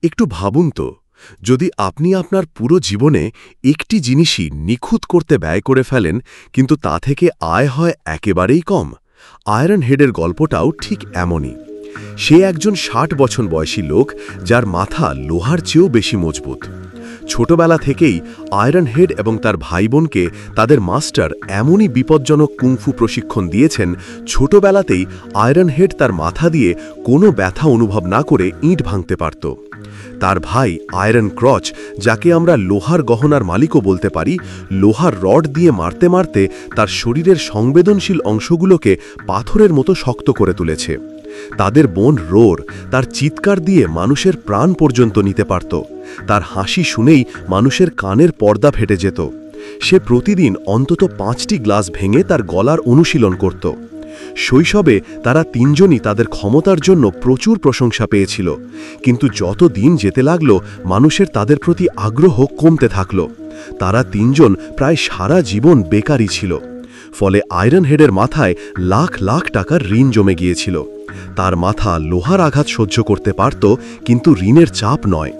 একটু ভাবুন তো, যদি আপনি আপনার পুরো জীবনে একটি জিনিসই নিখুঁত করতে ব্যয় করে ফেলেন, কিন্তু তা থেকে আয় হয় একেবারেই কম। আয়রন হেডের গল্পটাও ঠিক এমনই। সে একজন ৬০ বছর বয়সী লোক, যার মাথা লোহার চেয়েও বেশি মজবুত। ছোটবেলা থেকেই আয়রন হেড এবং তার ভাই বোনকে তাদের মাস্টার এমনই বিপজ্জনক কুংফু প্রশিক্ষণ দিয়েছেন, ছোটবেলাতেই আয়রন হেড তার মাথা দিয়ে কোনো ব্যথা অনুভব না করে ইঁট ভাঙতে পারত। তার ভাই আয়রন ক্রচ, যাকে আমরা লোহার গহনার মালিকও বলতে পারি, লোহার রড দিয়ে মারতে মারতে তার শরীরের সংবেদনশীল অংশগুলোকে পাথরের মতো শক্ত করে তুলেছে। তাদের বোন রোর তার চিৎকার দিয়ে মানুষের প্রাণ পর্যন্ত নিতে পারত। তার হাসি শুনেই মানুষের কানের পর্দা ফেটে যেত। সে প্রতিদিন অন্তত ৫টি গ্লাস ভেঙে তার গলার অনুশীলন করত। শৈশবে তারা তিনজনই তাদের ক্ষমতার জন্য প্রচুর প্রশংসা পেয়েছিল, কিন্তু যত দিন যেতে লাগল মানুষের তাদের প্রতি আগ্রহ কমতে থাকল। তারা তিনজন প্রায় সারা জীবন বেকারই ছিল। ফলে আয়রন হেডের মাথায় লাখ লাখ টাকার ঋণ জমে গিয়েছিল। তার মাথা লোহার আঘাত সহ্য করতে পারত, কিন্তু ঋণের চাপ নয়।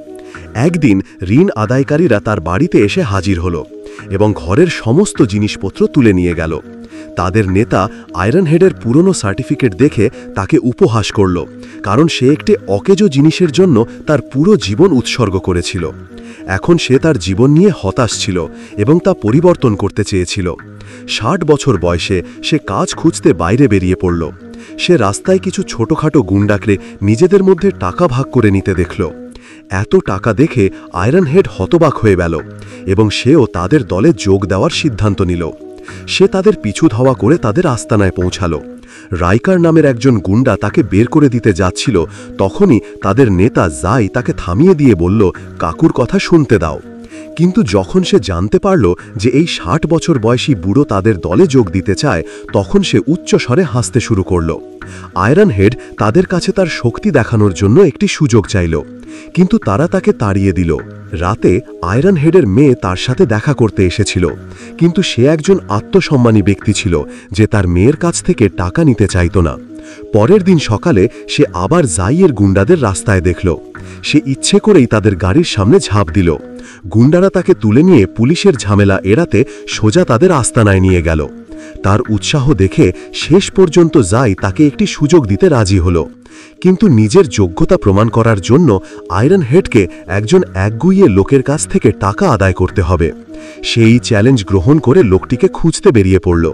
একদিন ঋণ আদায়কারীরা তার বাড়িতে এসে হাজির হল এবং ঘরের সমস্ত জিনিসপত্র তুলে নিয়ে গেল। তাদের নেতা আয়রন হেডের পুরনো সার্টিফিকেট দেখে তাকে উপহাস করল, কারণ সে একটি অকেজো জিনিসের জন্য তার পুরো জীবন উৎসর্গ করেছিল। এখন সে তার জীবন নিয়ে হতাশ ছিল এবং তা পরিবর্তন করতে চেয়েছিল। ৬০ বছর বয়সে সে কাজ খুঁজতে বাইরে বেরিয়ে পড়ল। সে রাস্তায় কিছু ছোটখাটো গুন্ডাকে নিজেদের মধ্যে টাকা ভাগ করে নিতে দেখল। এত টাকা দেখে আয়রন হেড হতবাক হয়ে গেল এবং সেও তাদের দলে যোগ দেওয়ার সিদ্ধান্ত নিল। সে তাদের পিছু ধাওয়া করে তাদের আস্তানায় পৌঁছালো। রাইকার নামের একজন গুন্ডা তাকে বের করে দিতে যাচ্ছিল, তখনই তাদের নেতা জাই তাকে থামিয়ে দিয়ে বলল, কাকুর কথা শুনতে দাও। কিন্তু যখন সে জানতে পারল যে এই ৬০ বছর বয়সী বুড়ো তাদের দলে যোগ দিতে চায়, তখন সে উচ্চস্বরে হাসতে শুরু করল। আয়রন হেড তাদের কাছে তার শক্তি দেখানোর জন্য একটি সুযোগ চাইল, কিন্তু তারা তাকে তাড়িয়ে দিল। রাতে আয়রন হেডের মেয়ে তার সাথে দেখা করতে এসেছিল, কিন্তু সে একজন আত্মসম্মানী ব্যক্তি ছিল যে তার মেয়ের কাছ থেকে টাকা নিতে চাইত না। পরের দিন সকালে সে আবার জাইয়ের গুন্ডাদের রাস্তায় দেখল। সে ইচ্ছে করেই তাদের গাড়ির সামনে ঝাঁপ দিল। গুন্ডারা তাকে তুলে নিয়ে পুলিশের ঝামেলা এড়াতে সোজা তাদের আস্তানায় নিয়ে গেল। তার উৎসাহ দেখে শেষ পর্যন্ত জাই তাকে একটি সুযোগ দিতে রাজি হল, কিন্তু নিজের যোগ্যতা প্রমাণ করার জন্য আয়রন হেডকে একজন একগুঁয়ে লোকের কাছ থেকে টাকা আদায় করতে হবে। সেই চ্যালেঞ্জ গ্রহণ করে লোকটিকে খুঁজতে বেরিয়ে পড়ল।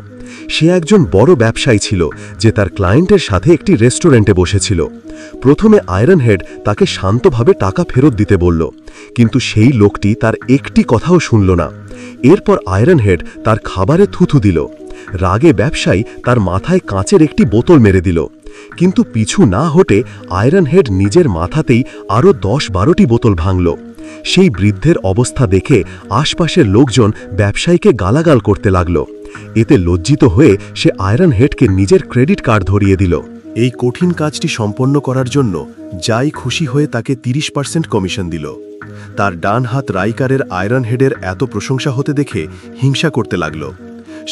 সে একজন বড় ব্যবসায়ী ছিল যে তার ক্লায়েন্টের সাথে একটি রেস্টুরেন্টে বসেছিল। প্রথমে আয়রন হেড তাকে শান্তভাবে টাকা ফেরত দিতে বলল, কিন্তু সেই লোকটি তার একটি কথাও শুনল না। এরপর আয়রন হেড তার খাবারে থুথু দিল। রাগে ব্যবসায়ী তার মাথায় কাঁচের একটি বোতল মেরে দিল, কিন্তু পিছু না হটে আয়রন হেড নিজের মাথাতেই আরও ১০-১২টি বোতল ভাঙল। সেই বৃদ্ধের অবস্থা দেখে আশপাশের লোকজন ব্যবসায়ীকে গালাগাল করতে লাগল। এতে লজ্জিত হয়ে সে আয়রন হেডকে নিজের ক্রেডিট কার্ড ধরিয়ে দিল। এই কঠিন কাজটি সম্পন্ন করার জন্য যাই খুশি হয়ে তাকে ৩০% কমিশন দিল। তার ডান হাত রাইকারের আয়রন হেডের এত প্রশংসা হতে দেখে হিংসা করতে লাগল।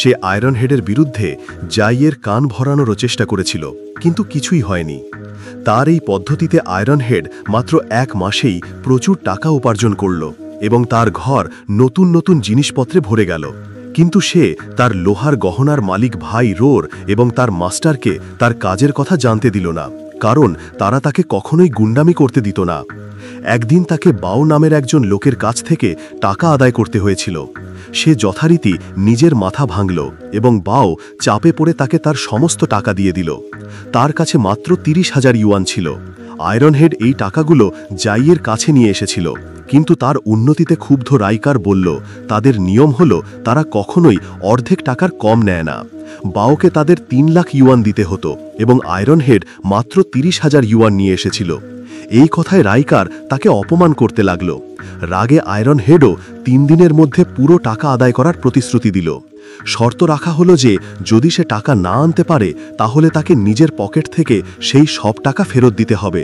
সে আয়রন হেডের বিরুদ্ধে জাইয়ের কান ভরানোরও চেষ্টা করেছিল, কিন্তু কিছুই হয়নি। তার এই পদ্ধতিতে আয়রন হেড মাত্র ১ মাসেই প্রচুর টাকা উপার্জন করল এবং তার ঘর নতুন নতুন জিনিসপত্রে ভরে গেল। কিন্তু সে তার লোহার গহনার মালিক ভাই রোর এবং তার মাস্টারকে তার কাজের কথা জানতে দিল না, কারণ তারা তাকে কখনোই গুন্ডামি করতে দিত না। একদিন তাকে বাও নামের একজন লোকের কাছ থেকে টাকা আদায় করতে হয়েছিল। সে যথারীতি নিজের মাথা ভাঙল এবং বাও চাপে পড়ে তাকে তার সমস্ত টাকা দিয়ে দিল। তার কাছে মাত্র ৩০,০০০ ইউয়ান ছিল। আয়রন হেড এই টাকাগুলো জাইয়ের কাছে নিয়ে এসেছিল, কিন্তু তার উন্নতিতে ক্ষুব্ধ রাইকার বলল, তাদের নিয়ম হল তারা কখনোই অর্ধেক টাকার কম নেয় না। বাওকে তাদের ৩ লাখ ইউয়ান দিতে হতো এবং আয়রন হেড মাত্র ৩০,০০০ ইউয়ান নিয়ে এসেছিল। এই কথায় রাইকার তাকে অপমান করতে লাগল। রাগে আয়রন হেডও ৩ দিনের মধ্যে পুরো টাকা আদায় করার প্রতিশ্রুতি দিল। শর্ত রাখা হলো যে যদি সে টাকা না আনতে পারে তাহলে তাকে নিজের পকেট থেকে সেই সব টাকা ফেরত দিতে হবে।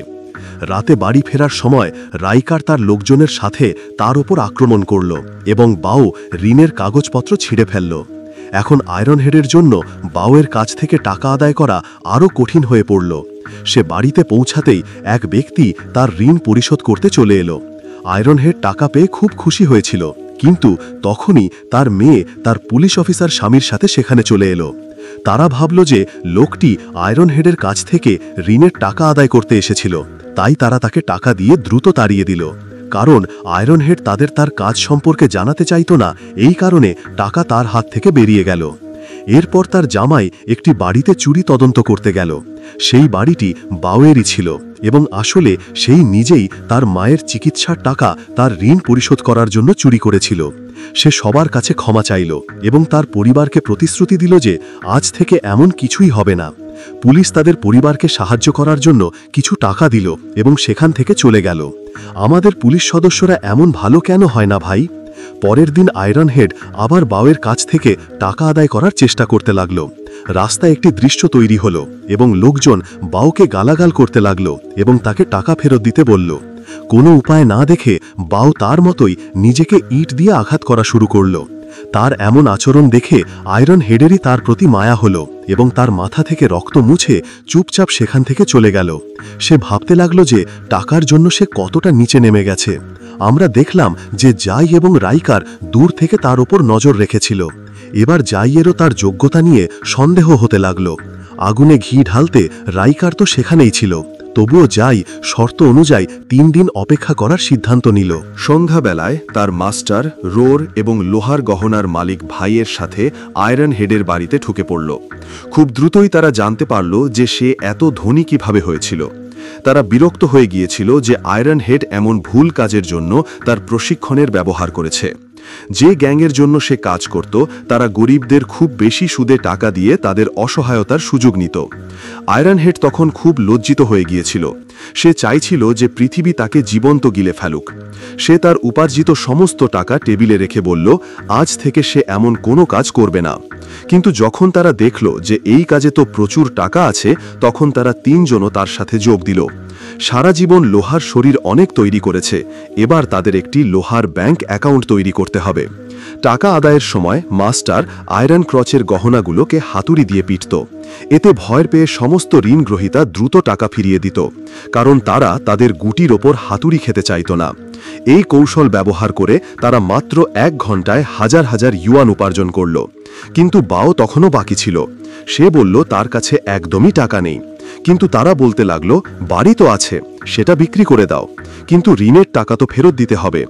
রাতে বাড়ি ফেরার সময় রাইকার তার লোকজনের সাথে তার ওপর আক্রমণ করল এবং বাও ঋণের কাগজপত্র ছিঁড়ে ফেলল। এখন আয়রন হেডের জন্য বাউয়ের কাছ থেকে টাকা আদায় করা আরও কঠিন হয়ে পড়ল। সে বাড়িতে পৌঁছাতেই এক ব্যক্তি তার ঋণ পরিশোধ করতে চলে এলো। আয়রন হেড টাকা পেয়ে খুব খুশি হয়েছিল, কিন্তু তখনই তার মেয়ে তার পুলিশ অফিসার স্বামীর সাথে সেখানে চলে এলো। তারা ভাবল যে লোকটি আয়রন হেডের কাছ থেকে ঋণের টাকা আদায় করতে এসেছিল, তাই তারা তাকে টাকা দিয়ে দ্রুত তাড়িয়ে দিল। কারণ আয়রন হেড তার কাজ সম্পর্কে জানাতে চাইত না, এই কারণে টাকা তার হাত থেকে বেরিয়ে গেল। এরপর তার জামাই একটি বাড়িতে চুরি তদন্ত করতে গেল। সেই বাড়িটি বাউয়েরই ছিল এবং আসলে সেই নিজেই তার মায়ের চিকিৎসার টাকা তার ঋণ পরিশোধ করার জন্য চুরি করেছিল। সে সবার কাছে ক্ষমা চাইল এবং তার পরিবারকে প্রতিশ্রুতি দিল যে আজ থেকে এমন কিছুই হবে না। পুলিশ তাদের পরিবারকে সাহায্য করার জন্য কিছু টাকা দিল এবং সেখান থেকে চলে গেল। আমাদের পুলিশ সদস্যরা এমন ভালো কেন হয় না ভাই? পরের দিন আয়রন হেড আবার বাউয়ের কাছ থেকে টাকা আদায় করার চেষ্টা করতে লাগল। রাস্তায় একটি দৃশ্য তৈরি হলো এবং লোকজন বাউকে গালাগাল করতে লাগলো এবং তাকে টাকা ফেরত দিতে বলল। কোনো উপায় না দেখে বাউ তার মতোই নিজেকে ইট দিয়ে আঘাত করা শুরু করল। তার এমন আচরণ দেখে আয়রন হেডেরই তার প্রতি মায়া হলো এবং তার মাথা থেকে রক্ত মুছে চুপচাপ সেখান থেকে চলে গেল। সে ভাবতে লাগলো যে টাকার জন্য সে কতটা নিচে নেমে গেছে। আমরা দেখলাম যে জাই এবং রাইকার দূর থেকে তার ওপর নজর রেখেছিল। এবার জাইয়েরও তার যোগ্যতা নিয়ে সন্দেহ হতে লাগলো। আগুনে ঘি ঢালতে রাইকার তো সেখানেই ছিল, তবুও জাই শর্ত অনুযায়ী 3 দিন অপেক্ষা করার সিদ্ধান্ত নিল। সন্ধ্যাবেলায় তার মাস্টার রোর এবং লোহার গহনার মালিক ভাইয়ের সাথে আয়রন হেডের বাড়িতে ঢুকে পড়ল। খুব দ্রুতই তারা জানতে পারল যে সে এত ধনী কিভাবে হয়েছিল। তারা বিরক্ত হয়ে গিয়েছিল যে আয়রন হেড এমন ভুল কাজের জন্য তার প্রশিক্ষণের ব্যবহার করেছে। যে গ্যাংয়ের জন্য সে কাজ করত তারা গরিবদের খুব বেশি সুদে টাকা দিয়ে তাদের অসহায়তার সুযোগ নিত। আয়রন হেড তখন খুব লজ্জিত হয়ে গিয়েছিল। সে চাইছিল যে পৃথিবী তাকে জীবন্ত গিলে ফেলুক। সে তার উপার্জিত সমস্ত টাকা টেবিলে রেখে বলল আজ থেকে সে এমন কোনো কাজ করবে না। কিন্তু যখন তারা দেখল যে এই কাজে তো প্রচুর টাকা আছে, তখন তারা 3 জনও তার সাথে যোগ দিল। সারা জীবন লোহার শরীর অনেক তৈরি করেছে, এবার তাদের একটি লোহার ব্যাংক অ্যাকাউন্ট তৈরি করতে হবে। টাকা আদায়ের সময় মাস্টার আয়রন ক্রচের গহনাগুলোকে হাতুড়ি দিয়ে পিটত। এতে ভয় পেয়ে সমস্ত ঋণ গ্রহীতা দ্রুত টাকা ফিরিয়ে দিত, কারণ তারা তাদের গুটির ওপর হাতুড়ি খেতে চাইত না। এই কৌশল ব্যবহার করে তারা মাত্র 1 ঘন্টায় হাজার হাজার ইউয়ান উপার্জন করল। কিন্তু বাও তখনও বাকি ছিল। সে বলল তার কাছে একদমই টাকা নেই। কিন্তু তারা বলতে লাগলো বাড়ি তো আছে, সেটা বিক্রি করে দাও, কিন্তু ঋণের টাকা তো ফেরত দিতে হবে।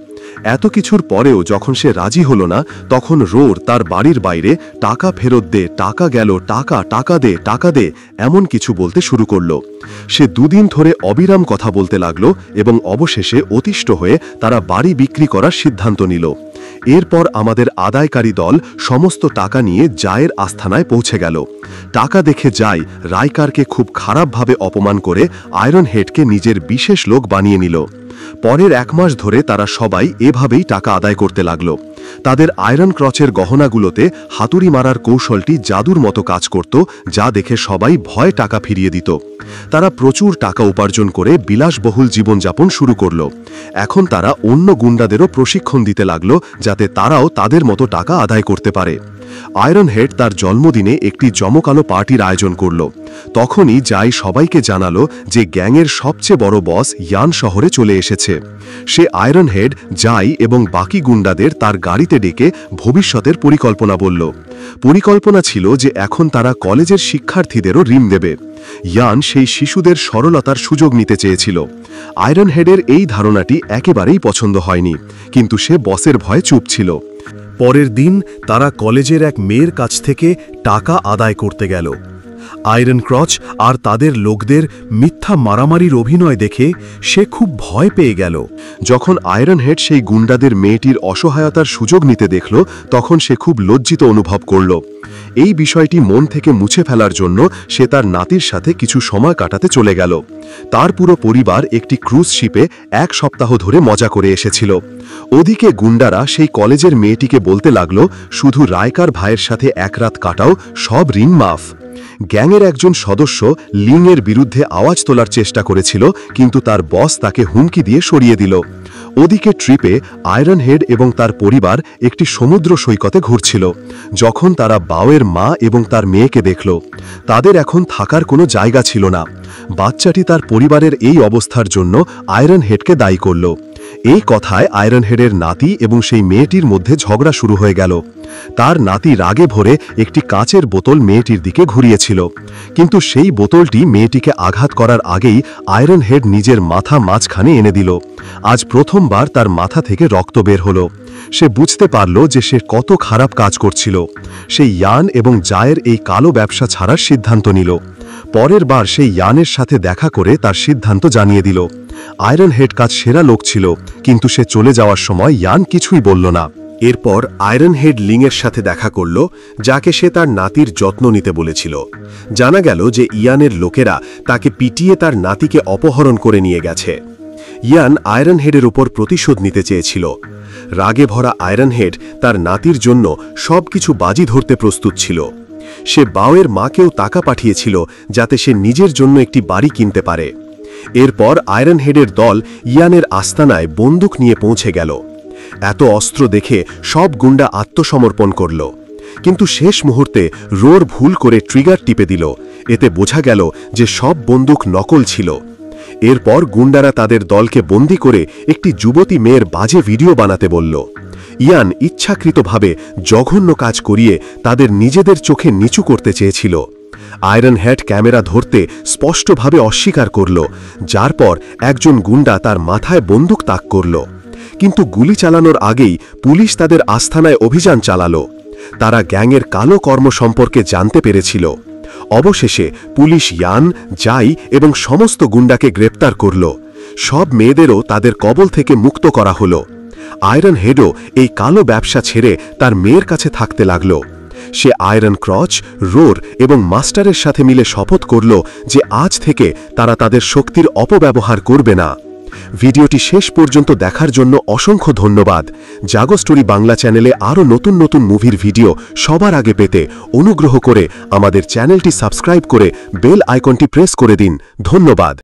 এত কিছুর পরেও যখন সে রাজি হলো না, তখন রোর তার বাড়ির বাইরে টাকা ফেরত দে, টাকা গেল, টাকা টাকা দে, টাকা দে এমন কিছু বলতে শুরু করলো। সে 2 দিন ধরে অবিরাম কথা বলতে লাগলো এবং অবশেষে অতিষ্ঠ হয়ে তারা বাড়ি বিক্রি করার সিদ্ধান্ত নিল। এরপর আমাদের আদায়কারী দল সমস্ত টাকা নিয়ে জায়ের আস্থানায় পৌঁছে গেল। টাকা দেখে জাই রাইকারকে খুব খারাপভাবে অপমান করে আয়রন হেডকে নিজের বিশেষ লোক বানিয়ে নিল। পরের 1 মাস ধরে তারা সবাই এভাবেই টাকা আদায় করতে লাগল। তাদের আয়রন ক্রচের গহনাগুলোতে হাতুড়ি মারার কৌশলটি জাদুর মতো কাজ করত, যা দেখে সবাই ভয়ে টাকা ফিরিয়ে দিত। তারা প্রচুর টাকা উপার্জন করে বিলাসবহুল জীবনযাপন শুরু করল। এখন তারা অন্য গুন্ডাদেরও প্রশিক্ষণ দিতে লাগল, যাতে তারাও তাদের মতো টাকা আদায় করতে পারে। আয়রন হেড তার জন্মদিনে একটি জমকালো পার্টির আয়োজন করল। তখনই জাই সবাইকে জানালো যে গ্যাংয়ের সবচেয়ে বড় বস ইয়ান শহরে চলে এসেছে। সে আয়রন হেড, জাই এবং বাকি গুন্ডাদের তার গাড়িতে ডেকে ভবিষ্যতের পরিকল্পনা বলল। পরিকল্পনা ছিল যে এখন তারা কলেজের শিক্ষার্থীদেরও ঋণ দেবে। ইয়ান সেই শিশুদের সরলতার সুযোগ নিতে চেয়েছিল। আয়রন হেডের এই ধারণাটি একেবারেই পছন্দ হয়নি, কিন্তু সে বসের ভয়ে চুপ ছিল। পরের দিন তারা কলেজের এক মেয়ের কাছ থেকে টাকা আদায় করতে গেল। আয়রন ক্রচ আর তাদের লোকদের মিথ্যা মারামারির অভিনয় দেখে সে খুব ভয় পেয়ে গেল। যখন আয়রন হেড সেই গুন্ডাদের মেয়েটির অসহায়তার সুযোগ নিতে দেখল, তখন সে খুব লজ্জিত অনুভব করল। এই বিষয়টি মন থেকে মুছে ফেলার জন্য সে তার নাতির সাথে কিছু সময় কাটাতে চলে গেল। তার পুরো পরিবার একটি ক্রুজ শিপে 1 সপ্তাহ ধরে মজা করে এসেছিল। ওদিকে গুন্ডারা সেই কলেজের মেয়েটিকে বলতে লাগলো, শুধু রাইকার ভাইয়ের সাথে 1 রাত কাটাও, সব ঋণ মাফ। গ্যাংয়ের একজন সদস্য লিংয়ের বিরুদ্ধে আওয়াজ তোলার চেষ্টা করেছিল, কিন্তু তার বস তাকে হুমকি দিয়ে সরিয়ে দিল। ওদিকে ট্রিপে আয়রন হেড এবং তার পরিবার একটি সমুদ্র সৈকতে ঘুরছিল যখন তারা বাওয়ের মা এবং তার মেয়েকে দেখল। তাদের এখন থাকার কোনো জায়গা ছিল না। বাচ্চাটি তার পরিবারের এই অবস্থার জন্য আয়রন হেডকে দায়ী করল। এই কথায় আয়রন হেডের নাতি এবং সেই মেয়েটির মধ্যে ঝগড়া শুরু হয়ে গেল। তার নাতি রাগে ভরে একটি কাচের বোতল মেয়েটির দিকে ঘুরিয়েছিল, কিন্তু সেই বোতলটি মেয়েটিকে আঘাত করার আগেই আয়রন হেড নিজের মাথা মাঝখানে এনে দিল। আজ প্রথমবার তার মাথা থেকে রক্ত বের হলো। সে বুঝতে পারল যে সে কত খারাপ কাজ করছিল। সে ইয়ান এবং জায়ের এই কালো ব্যবসা ছাড়ার সিদ্ধান্ত নিল। পরের বার সেই ইয়ানের সাথে দেখা করে তার সিদ্ধান্ত জানিয়ে দিল। আয়রন হেড কাজ সেরা লোক ছিল, কিন্তু সে চলে যাওয়ার সময় ইয়ান কিছুই বলল না। এরপর আয়রন হেড লিংয়ের সাথে দেখা করল, যাকে সে তার নাতির যত্ন নিতে বলেছিল। জানা গেল যে ইয়ানের লোকেরা তাকে পিটিয়ে তার নাতিকে অপহরণ করে নিয়ে গেছে। ইয়ান আয়রন হেডের উপর প্রতিশোধ নিতে চেয়েছিল। রাগে ভরা আয়রন হেড তার নাতির জন্য সবকিছু বাজি ধরতে প্রস্তুত ছিল। সে বাওয়ের মাকেও টাকা পাঠিয়েছিল যাতে সে নিজের জন্য একটি বাড়ি কিনতে পারে। এরপর আয়রন হেডের দল ইয়ানের আস্তানায় বন্দুক নিয়ে পৌঁছে গেল। এত অস্ত্র দেখে সব গুন্ডা আত্মসমর্পণ করল, কিন্তু শেষ মুহূর্তে রোর ভুল করে ট্রিগার টিপে দিল। এতে বোঝা গেল যে সব বন্দুক নকল ছিল। এরপর গুন্ডারা তাদের দলকে বন্দী করে একটি যুবতী মেয়ের বাজে ভিডিও বানাতে বলল। ইয়ান ইচ্ছাকৃতভাবে জঘন্য কাজ করিয়ে তাদের নিজেদের চোখে নিচু করতে চেয়েছিল। আয়রন হেড ক্যামেরা ধরতে স্পষ্টভাবে অস্বীকার করল, যার পর একজন গুন্ডা তার মাথায় বন্দুক তাক করল। কিন্তু গুলি চালানোর আগেই পুলিশ তাদের আস্তানায় অভিযান চালালো। তারা গ্যাংয়ের কালো কর্ম সম্পর্কে জানতে পেরেছিল। অবশেষে পুলিশ ইয়ান, জাই এবং সমস্ত গুন্ডাকে গ্রেপ্তার করল। সব মেয়েদেরও তাদের কবল থেকে মুক্ত করা হলো। আয়রন হেডও এই কালো ব্যবসা ছেড়ে তার মেয়ের কাছে থাকতে লাগল। সে আয়রন ক্রচ, রোর এবং মাস্টারের সাথে মিলে শপথ করল যে আজ থেকে তারা তাদের শক্তির অপব্যবহার করবে না। ভিডিওটি শেষ পর্যন্ত দেখার জন্য অসংখ্য ধন্যবাদ। জাগো স্টোরি বাংলা চ্যানেলে আরও নতুন নতুন মুভির ভিডিও সবার আগে পেতে অনুগ্রহ করে আমাদের চ্যানেলটি সাবস্ক্রাইব করে বেল আইকনটি প্রেস করে দিন। ধন্যবাদ।